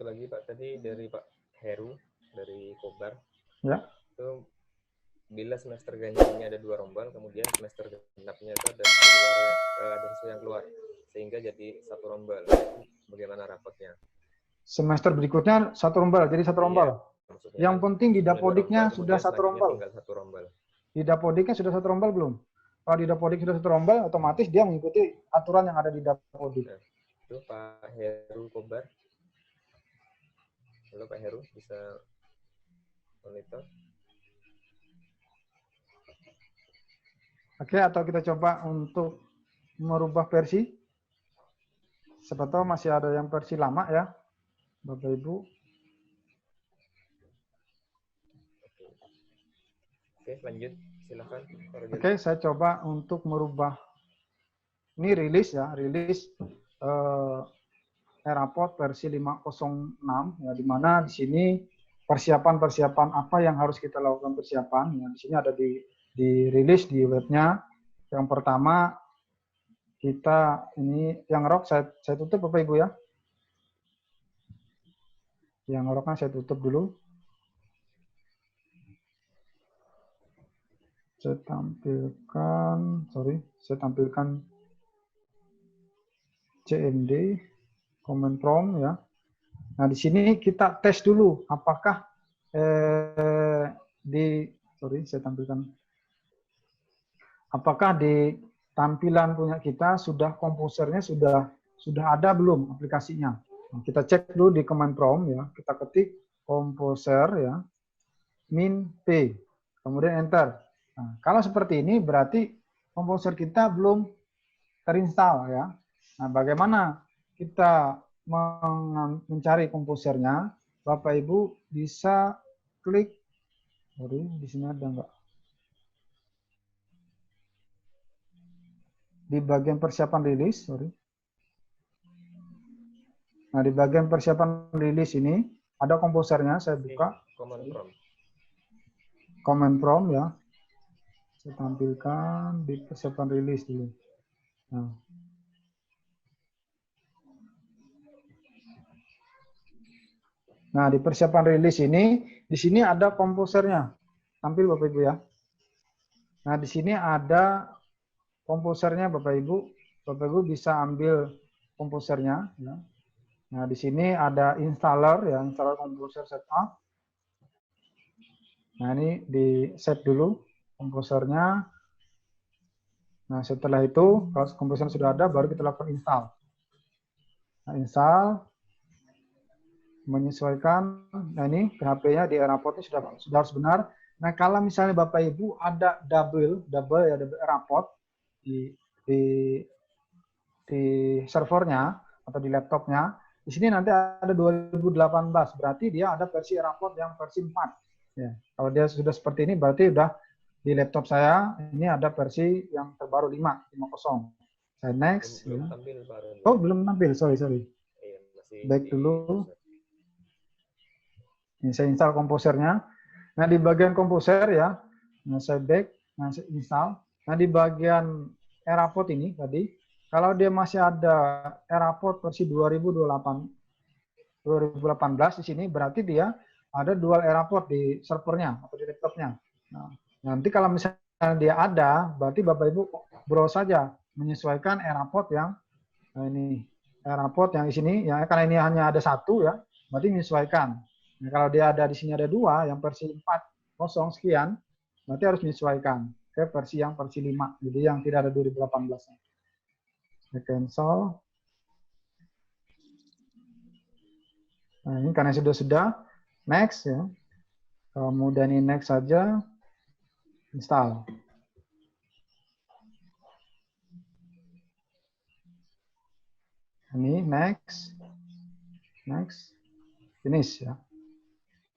satu lagi Pak, tadi dari Pak Heru dari Kobar. Ya. Itu bila semester ganjilnya ada 2 rombal, kemudian semester genapnya itu ada siswa yang keluar, sehingga jadi 1 rombal. Bagaimana rapotnya? Semester berikutnya 1 rombal, jadi 1 rombal. Maksudnya Yang kan penting di Dapodiknya rombal, sudah 1 rombal. Tinggal 1 rombal. Di Dapodiknya sudah 1 rombal belum? Kalau di Dapodik sudah 1 rombal, otomatis dia mengikuti aturan yang ada di Dapodik. Nah, itu Pak Heru Kobar. Halo Pak Heru, bisa monitor? Oke, atau kita coba untuk merubah versi. Siapa tahu masih ada yang versi lama ya, Bapak Ibu. Oke, lanjut. Silakan. Oke, saya coba untuk merubah. Ini rilis ya, rilis Raport versi 506 ya, di mana di sini persiapan apa yang harus kita lakukan persiapan ya. Di sini ada dirilis di webnya. Yang pertama kita ini yang rock saya tutup Bapak Ibu ya. Yang rocknya saya tutup dulu. Saya tampilkan CMD command prompt ya. Nah, di sini kita tes dulu apakah apakah di tampilan punya kita komposernya sudah ada belum aplikasinya. Nah, kita cek dulu di command prompt ya. Kita ketik komposer ya min p, kemudian enter. Nah, kalau seperti ini berarti komposer kita belum terinstall ya. Nah, bagaimana kita mencari komposernya? Bapak Ibu bisa klik, di sini ada enggak? Di bagian persiapan rilis, Nah, di bagian persiapan rilis ini ada komposernya, saya buka. Command prompt ya. Saya tampilkan di persiapan rilis dulu. Nah, di persiapan rilis ini, di sini ada komposernya. Tampil Bapak Ibu ya. Nah, di sini ada komposernya Bapak Ibu. Bapak Ibu bisa ambil komposernya. Ya. Nah, di sini ada installer ya, installer komposer setup. Nah, ini di set dulu komposernya. Nah, setelah itu, kalau komposer sudah ada, baru kita lakukan install. Nah, install. Menyesuaikan, nah ini PHP-nya di raport ini sudah harus benar. Nah, kalau misalnya Bapak Ibu ada double raport di servernya atau di laptopnya, di sini nanti ada 2018, berarti dia ada versi raport yang versi 4. Ya, kalau dia sudah seperti ini, berarti sudah di laptop saya ini ada versi yang terbaru 5.0. Saya next. Belum tampil, Pak. Oh, belum tampil, sorry. Back dulu. Ini saya install komposernya. Nah, di bagian komposer ya, nah saya back, nah saya install. Nah, di bagian Raport ini tadi, kalau dia masih ada Raport versi 2018 di sini, berarti dia ada dual Raport di servernya atau di laptopnya. Nah, nanti kalau misalnya dia ada, berarti Bapak Ibu browse saja menyesuaikan Raport yang ini Raport yang di sini ya, karena ini hanya ada 1 ya, berarti menyesuaikan. Nah, kalau dia ada di sini ada 2, yang versi 4.0 sekian, berarti harus menyesuaikan ke versi yang versi 5. Jadi yang tidak ada 2018. Saya cancel. Nah, ini karena sudah next ya. Kemudian ini next saja, install. Ini next, finish ya.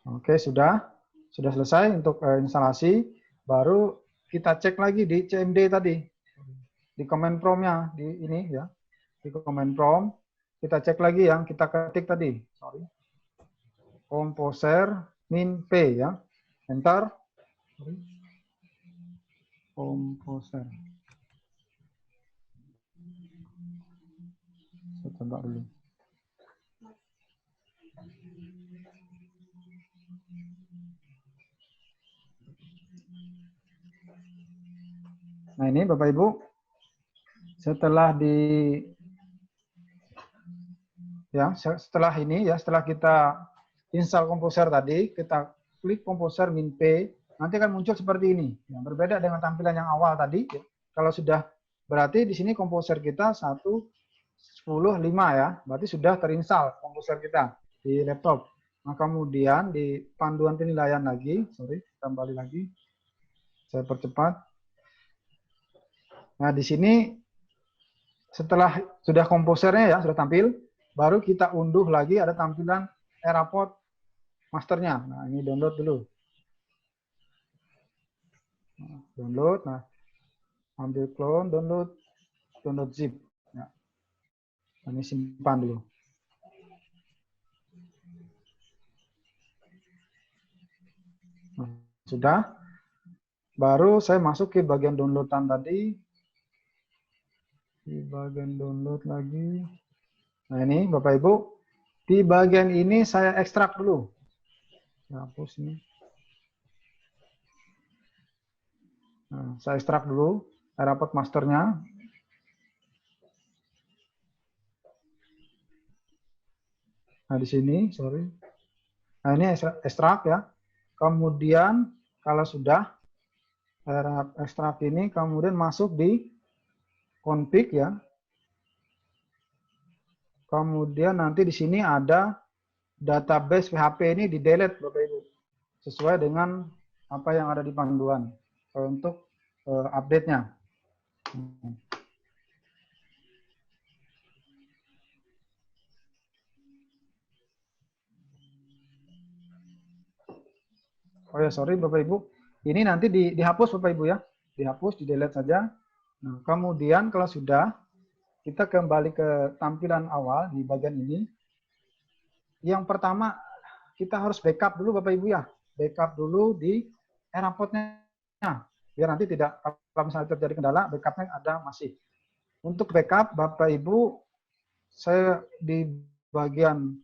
Oke, sudah selesai untuk instalasi. Baru kita cek lagi di CMD tadi, di command prompt-nya di ini ya, di command prompt kita cek lagi yang kita ketik tadi. Komposer min p ya, enter. Komposer. Saya coba dulu. Nah ini Bapak Ibu, setelah setelah kita install Composer tadi, kita klik Composer -P, nanti akan muncul seperti ini. Yang berbeda dengan tampilan yang awal tadi. Kalau sudah, berarti di sini Composer kita 1.10.5 ya, berarti sudah terinstall Composer kita di laptop. Nah kemudian di panduan penilaian lagi, kembali lagi, saya percepat. Nah di sini setelah sudah komposernya ya sudah tampil, baru kita unduh lagi ada tampilan Eraport masternya. Nah ini download dulu. Download, nah ambil clone, download zip. Ya. Ini simpan dulu. Nah, sudah. Baru saya masuk ke bagian downloadan tadi. Di bagian download lagi. Nah ini Bapak Ibu, di bagian ini saya ekstrak dulu. Hapus ini. Nah, saya ekstrak dulu Eraport masternya. Nah di sini, Nah ini ekstrak ya. Kemudian kalau sudah ekstrak ini, kemudian masuk di config ya. Kemudian nanti di sini ada database PHP ini di delete Bapak Ibu. Sesuai dengan apa yang ada di panduan untuk update-nya. Oh ya, sorry Bapak Ibu. Ini nanti dihapus Bapak Ibu ya. Dihapus, di delete saja. Nah, kemudian kalau sudah, kita kembali ke tampilan awal di bagian ini. Yang pertama, kita harus backup dulu Bapak Ibu ya. Backup dulu di Eraport-nya. Biar nanti tidak, kalau misalnya terjadi kendala, backup-nya ada masih. Untuk backup, Bapak Ibu, saya di bagian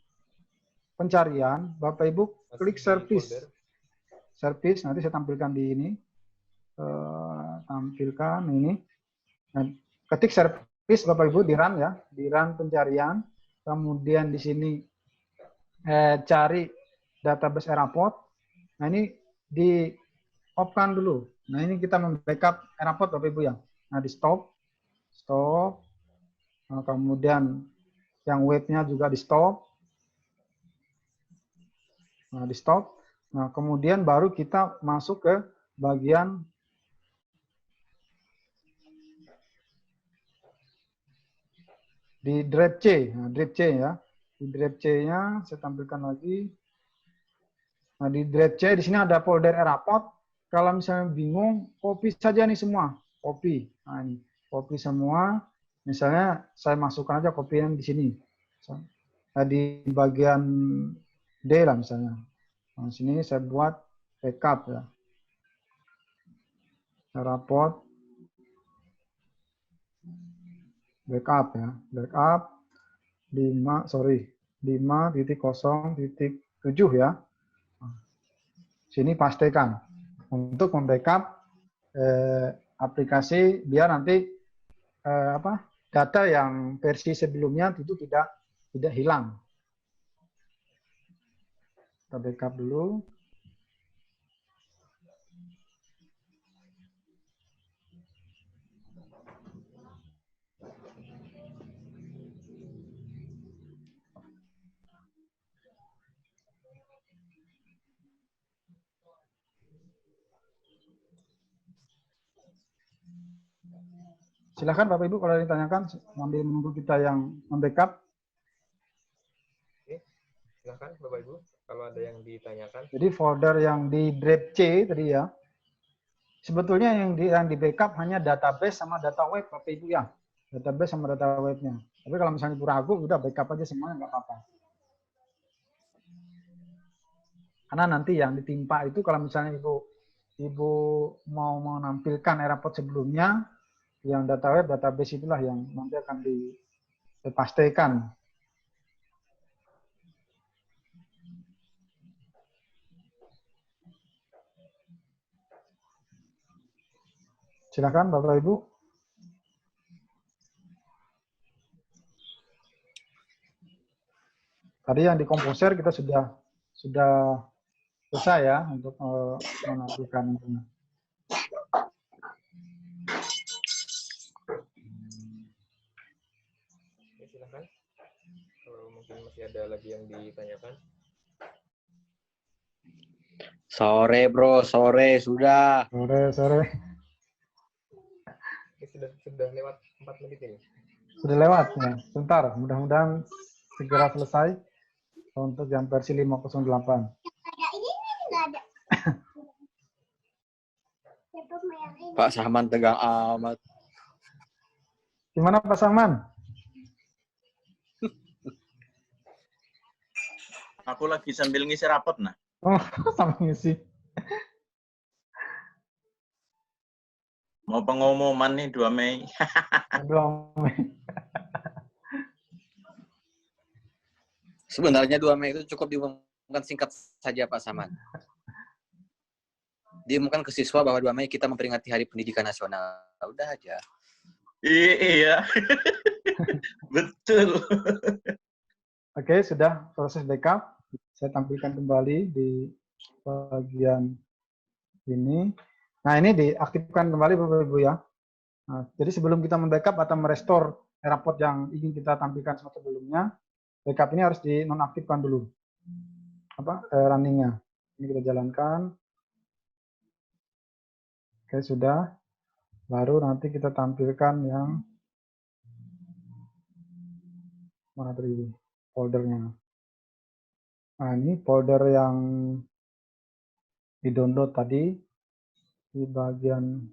pencarian, Bapak Ibu klik service. Service, nanti saya tampilkan di ini. Tampilkan ini. Nah, ketik service Bapak Ibu di run ya, di run pencarian. Kemudian di sini cari database Eraport. Nah ini di off-kan dulu. Nah ini kita membackup Eraport Bapak Ibu ya. Nah di stop. Nah, kemudian yang webnya juga di stop. Nah di stop. Nah kemudian baru kita masuk ke bagian di drive C. Nah, drive C ya. Di drive C-nya saya tampilkan lagi. Nah, di drive C di sini ada folder Eraport. Kalau misalnya bingung, copy saja nih semua. Copy. Nah, ini copy semua. Misalnya saya masukkan aja copy yang di sini. Nah, di bagian D lah misalnya. Nah, di sini saya buat backup ya. Eraport backup ya. Backup 5.0.7 ya. Sini pastikan untuk membackup aplikasi biar nanti data yang versi sebelumnya itu tidak hilang. Kita backup dulu. Silakan Bapak Ibu kalau ditanyakan sambil menunggu kita yang membackup. Oke, silakan Bapak Ibu kalau ada yang ditanyakan. Jadi folder yang di drive C tadi ya. Sebetulnya yang di backup hanya database sama data web Bapak Ibu ya. Database sama data webnya. Tapi kalau misalnya Ibu ragu, udah backup aja semuanya nggak apa-apa. Karena nanti yang ditimpa itu kalau misalnya Ibu mau menampilkan Eraport sebelumnya, yang data web, database itulah yang nanti akan dipastikan. Silakan Bapak Ibu. Tadi yang di komposer kita sudah selesai ya untuk menampilkan. Oke, silakan. Kalau mungkin masih ada lagi yang ditanyakan. Sore bro, sore sudah. Sore. Ini sudah lewat 4 menit ini. Sudah lewat ya. Sebentar, mudah-mudahan segera selesai untuk yang versi 508. Pak Sahman tegang amat. Gimana Pak Saman? Aku lagi sambil ngisi rapot nah. Oh, sama ngisi. Mau pengumuman nih 2 Mei. Aduh. Sebenarnya 2 Mei itu cukup diumumkan singkat saja Pak Saman. Diumumkan ke siswa bahwa 2 Mei kita memperingati Hari Pendidikan Nasional. Udah aja. Iya. Betul. Oke, sudah proses backup. Saya tampilkan kembali di bagian ini. Nah, ini diaktifkan kembali Bapak Ibu ya. Nah, jadi sebelum kita membackup atau merestore raport yang ingin kita tampilkan sebelumnya, backup ini harus dinonaktifkan dulu. Runningnya. Ini kita jalankan. Oke, sudah. Baru nanti kita tampilkan yang mana tadi foldernya. Nah, ini folder yang di-download tadi di bagian.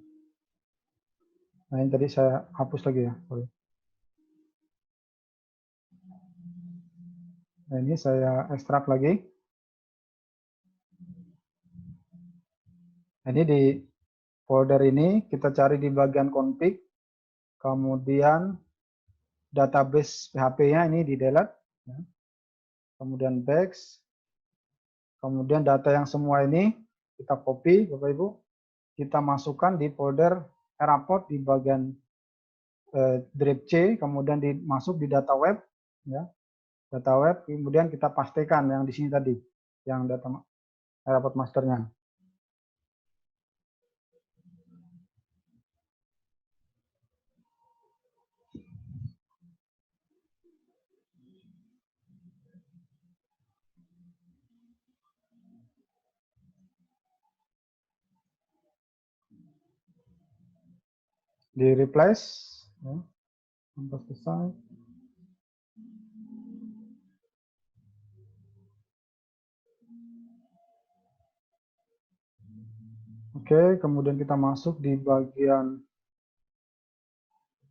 Nah, ini tadi saya hapus lagi ya. Sorry. Nah, ini saya ekstrak lagi. Nah, ini di folder ini kita cari di bagian config, kemudian database PHP-nya ini di delete, ya. Kemudian backs, kemudian data yang semua ini kita copy, Bapak Ibu, kita masukkan di folder raport di bagian drive C, kemudian masuk di data web, ya, data web, kemudian kita pastikan yang di sini tadi, yang data raport masternya. Di replace, ya, sampai selesai. Oke, kemudian kita masuk di bagian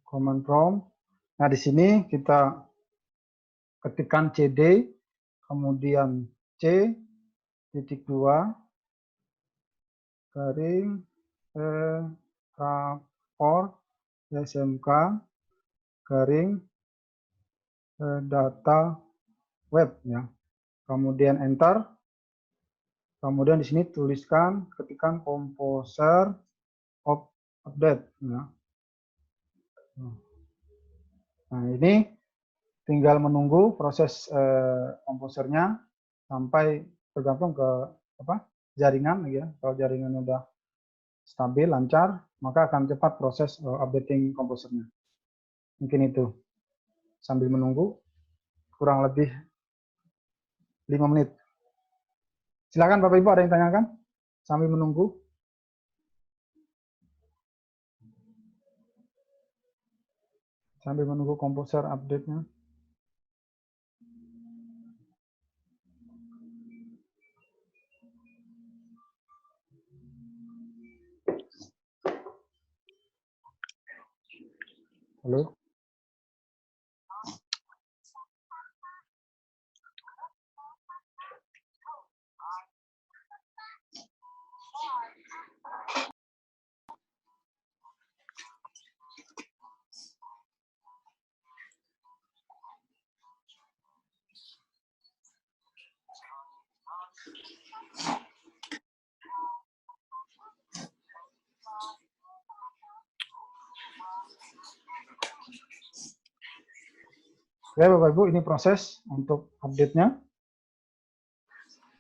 command prompt. Nah, di sini kita ketikkan CD, kemudian C.2 garing raport SMK garing data web ya. Kemudian enter. Kemudian di sini tuliskan ketikkan composer update ya. Nah, ini tinggal menunggu proses komposernya sampai tergantung ke jaringan ya. Kalau jaringannya udah stabil, lancar, maka akan cepat proses updating komposernya. Mungkin itu. Sambil menunggu kurang lebih 5 menit. Silakan Bapak Ibu, ada yang tanyakan? Sambil menunggu. Sambil menunggu komposer update-nya. Halo? Oke, Bapak Ibu, ini proses untuk update-nya.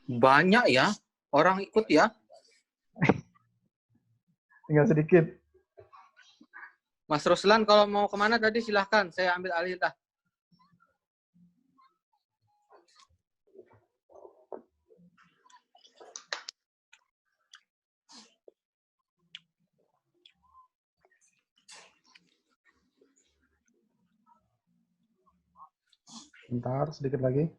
Banyak ya orang ikut ya. Tinggal sedikit. Mas Ruslan kalau mau kemana tadi silahkan, saya ambil alih dah. Bentar, sedikit lagi.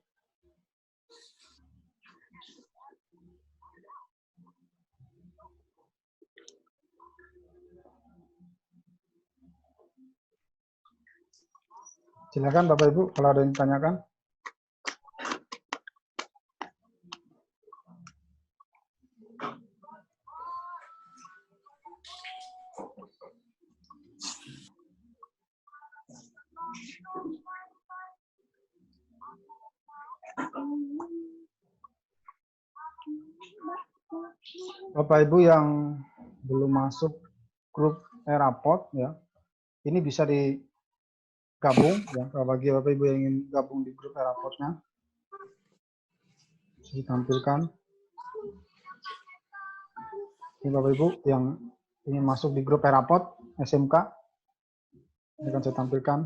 Silakan Bapak Ibu kalau ada yang ditanyakan. Bapak Ibu yang belum masuk grup Eraport ya, ini bisa digabung ya. Bagi Bapak Ibu yang ingin gabung di grup Eraportnya, bisa ditampilkan. Ini Bapak Ibu yang ingin masuk di grup Eraport SMK, ini akan saya tampilkan.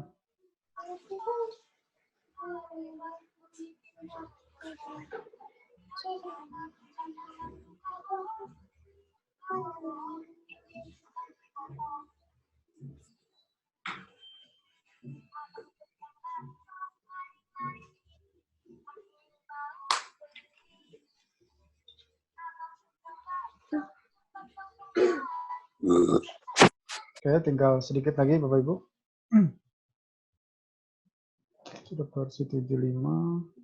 Oke, tinggal sedikit lagi Bapak Ibu. Sudah versi 75.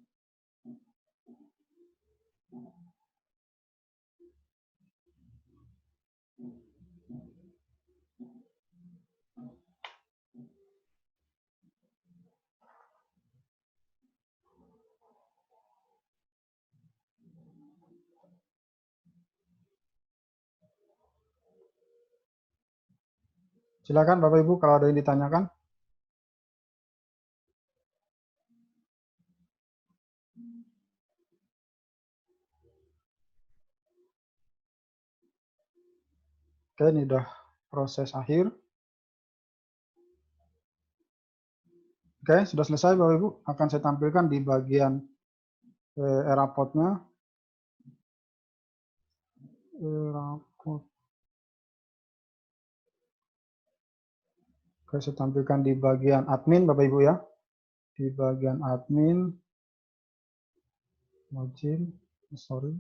Silakan Bapak Ibu kalau ada yang ditanyakan. Oke, ini udah proses akhir. Oke, sudah selesai Bapak Ibu. Akan saya tampilkan di bagian Eraport-nya. Eraport. Oke, saya tampilkan di bagian admin Bapak Ibu ya. Di bagian admin. Login. Sorry.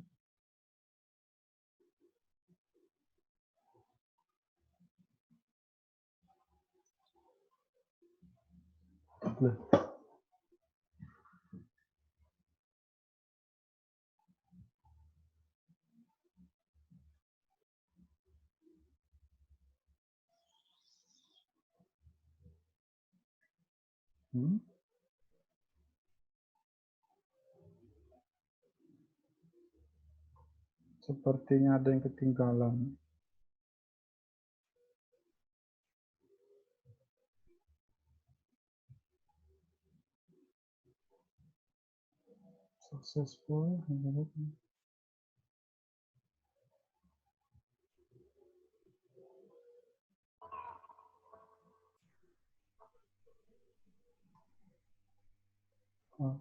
Sepertinya ada yang ketinggalan. Successful. Oh.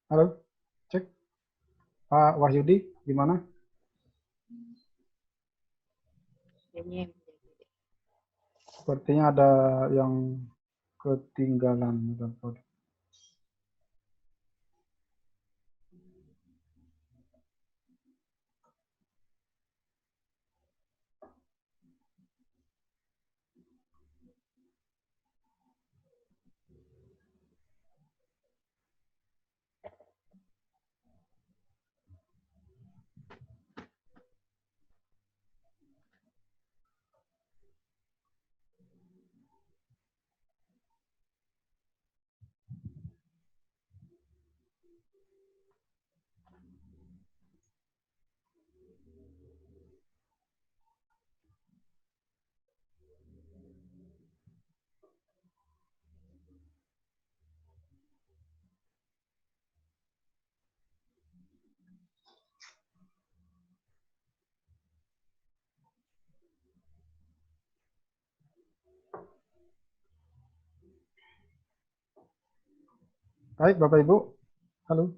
Halo, cek. Pak Wahyudi, gimana? Sepertinya ada yang ketinggalan. Baik, Bapak Ibu. Halo.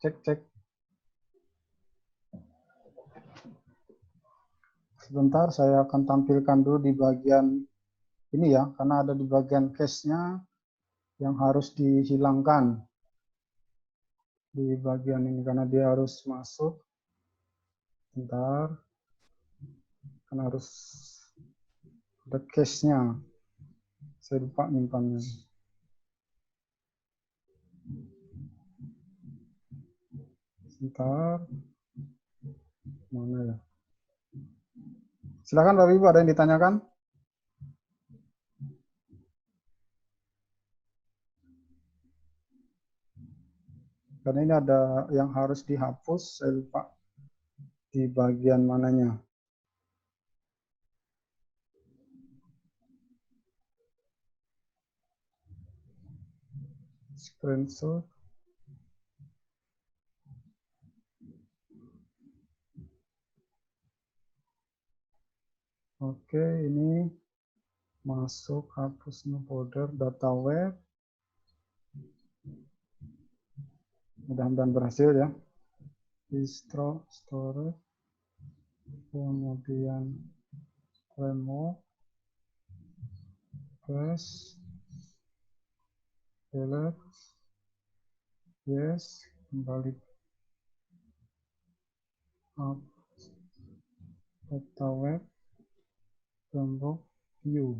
Cek, cek. Sebentar, saya akan tampilkan dulu di bagian ini ya, karena ada di bagian case-nya yang harus dihilangkan. Di bagian ini, karena dia harus masuk. Sebentar. Karena harus ada case-nya. Saya lupa nyimpannya. Sebentar. Mana ya? Silakan Bapak Ibu, ada yang ditanyakan? Karena ini ada yang harus dihapus, saya lupa di bagian mananya. Screenshot. Oke, ini masuk hapusnya folder data web. Mudah-mudahan berhasil ya. Distro, storage, kemudian remove, press, delete, yes, kembali up, data web, tembok, view.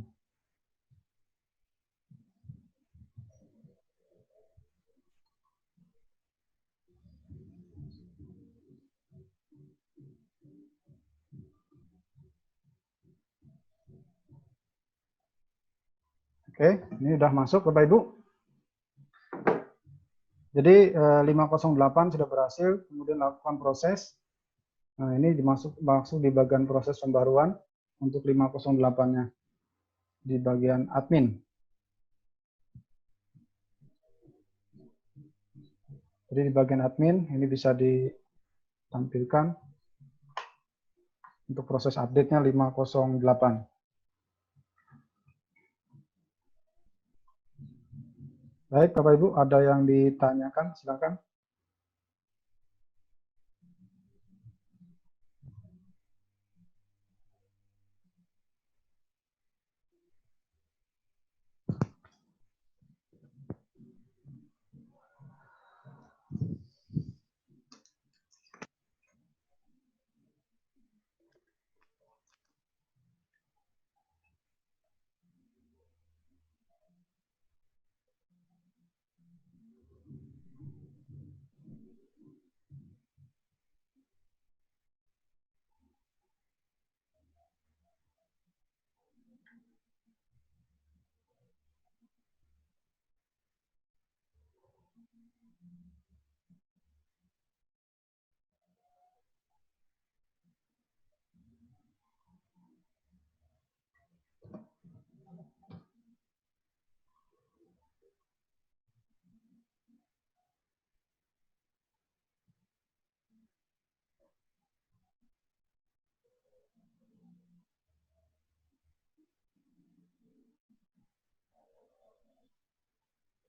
Oke, ini udah masuk Bapak Ibu. Jadi 508 sudah berhasil, kemudian lakukan proses. Nah, ini masuk di bagian proses pembaruan untuk 508-nya di bagian admin. Jadi di bagian admin ini bisa ditampilkan untuk proses update-nya 508. Baik, Bapak Ibu, ada yang ditanyakan? Silakan.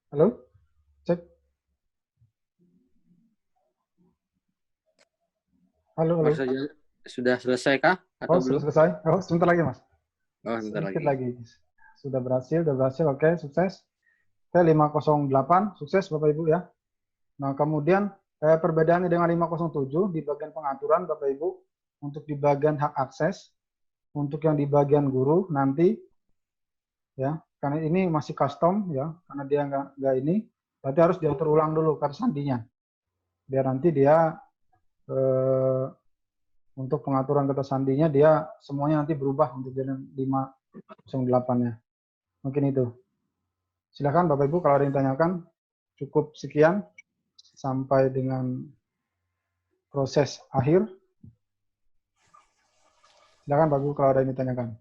Halo? Cek. Halo, halo. Sudah selesai kah? Atau Oh, sudah belum? selesai. Oh, sebentar lagi, Mas. Oh, sebentar Sedikit lagi. lagi. Sudah berhasil. Oke, sukses. Oke, 508, sukses Bapak Ibu ya. Nah, kemudian perbedaannya dengan 507 di bagian pengaturan Bapak Ibu, untuk di bagian hak akses, untuk yang di bagian guru nanti ya, karena ini masih custom ya, karena dia nggak ini, berarti harus diatur ulang dulu kata sandinya. Biar nanti dia untuk pengaturan kata sandinya dia semuanya nanti berubah untuk jadi 508-nya. Mungkin itu. Silakan Bapak Ibu kalau ada yang tanyakan. Cukup sekian sampai dengan proses akhir. Silakan Bapak Ibu kalau ada yang ditanyakan.